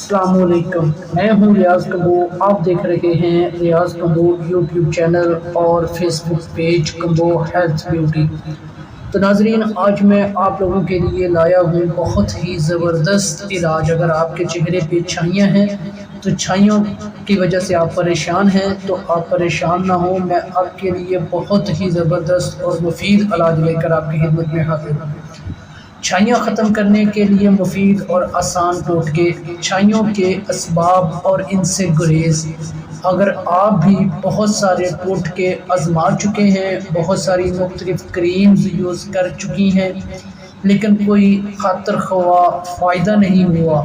السلام علیکم، میں ہوں ریاض کمبو۔ آپ دیکھ رہے ہیں ریاض کمبو یوٹیوب چینل اور فیس بک پیج کمبو ہیلتھ بیوٹی۔ تو ناظرین، آج میں آپ لوگوں کے لیے لایا ہوں بہت ہی زبردست علاج۔ اگر آپ کے چہرے پہ چھائیاں ہیں تو چھائیوں کی وجہ سے آپ پریشان ہیں تو آپ پریشان نہ ہوں، میں آپ کے لیے بہت ہی زبردست اور مفید علاج لے کر آپ کی خدمت میں حاضر ہوں۔ چھائیاں ختم کرنے کے لیے مفید اور آسان ٹوٹکے، چھائیوں کے اسباب اور ان سے گریز۔ اگر آپ بھی بہت سارے ٹوٹکے آزما چکے ہیں، بہت ساری مختلف کریمز یوز کر چکی ہیں لیکن کوئی خاطر خواہ فائدہ نہیں ہوا،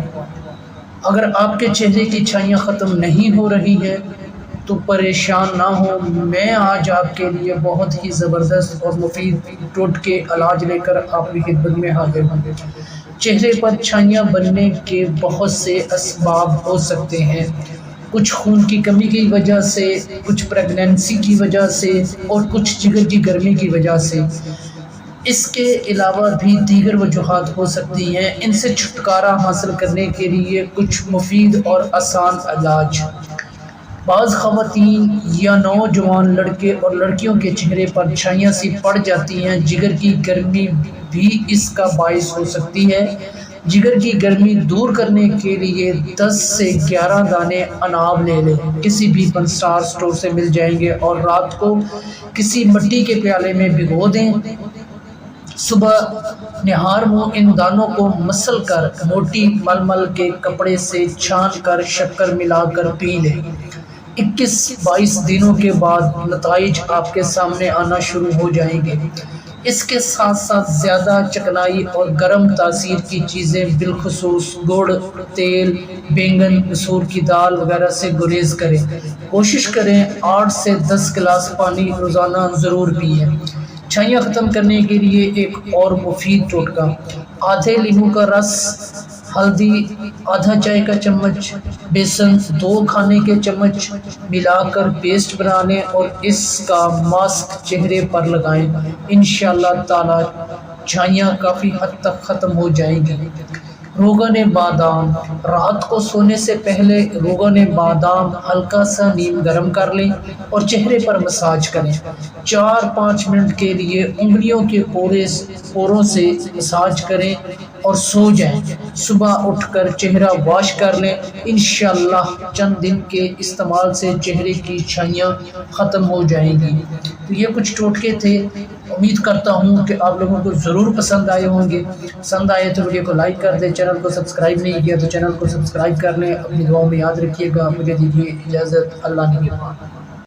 اگر آپ کے چہرے کی چھائیاں ختم نہیں ہو رہی ہیں تو پریشان نہ ہو، میں آج آپ کے لیے بہت ہی زبردست اور مفید ٹوٹکے علاج لے کر آپ کی خدمت میں حاضر ہوں۔ چہرے پر چھائیاں بننے کے بہت سے اسباب ہو سکتے ہیں، کچھ خون کی کمی کی وجہ سے، کچھ پریگنینسی کی وجہ سے اور کچھ جگر کی گرمی کی وجہ سے۔ اس کے علاوہ بھی دیگر وجوہات ہو سکتی ہیں۔ ان سے چھٹکارا حاصل کرنے کے لیے کچھ مفید اور آسان علاج۔ بعض خواتین یا نوجوان لڑکے اور لڑکیوں کے چہرے پر چھائیاں سی پڑ جاتی ہیں، جگر کی گرمی بھی اس کا باعث ہو سکتی ہے۔ جگر کی گرمی دور کرنے کے لیے 10 سے 11 دانے انار لے لیں، کسی بھی فن سٹار سٹور سے مل جائیں گے، اور رات کو کسی مٹی کے پیالے میں بھگو دیں۔ صبح نہار منہ ان دانوں کو مسل کر موٹی ململ کے کپڑے سے چھان کر شکر ملا کر پی لیں۔ 21-22 دنوں کے بعد نتائج آپ کے سامنے آنا شروع ہو جائیں گے۔ اس کے ساتھ ساتھ زیادہ چکنائی اور گرم تاثیر کی چیزیں بالخصوص گڑ، تیل، بینگن، مسور کی دال وغیرہ سے گریز کریں۔ کوشش کریں 8 سے 10 گلاس پانی روزانہ ضرور پئیں۔ چھائیاں ختم کرنے کے لیے ایک اور مفید ٹوٹکا: آدھے لیموں کا رس، ہلدی آدھا چائے کا چمچ، بیسن 2 کھانے کے چمچ ملا کر پیسٹ بنا لیں اور اس کا ماسک چہرے پر لگائیں۔ انشاءاللہ تعالی چھائیاں کافی حد تک ختم ہو جائیں گی۔ روغن بادام: رات کو سونے سے پہلے روغن بادام ہلکا سا نیم گرم کر لیں اور چہرے پر مساج کریں۔ 4-5 منٹ کے لیے انگلیوں کے پوروں سے مساج کریں اور سو جائیں۔ صبح اٹھ کر چہرہ واش کر لیں۔ انشاءاللہ چند دن کے استعمال سے چہرے کی چھائیاں ختم ہو جائیں گی۔ تو یہ کچھ ٹوٹکے تھے، امید کرتا ہوں کہ آپ لوگوں کو ضرور پسند آئے ہوں گے۔ پسند آئے تو ویڈیو کو لائک کر دیں، چینل کو سبسکرائب نہیں کیا تو چینل کو سبسکرائب کر لیں۔ اپنی دعاؤں میں یاد رکھیے گا۔ مجھے دیجیے اجازت، اللہ نگہبان۔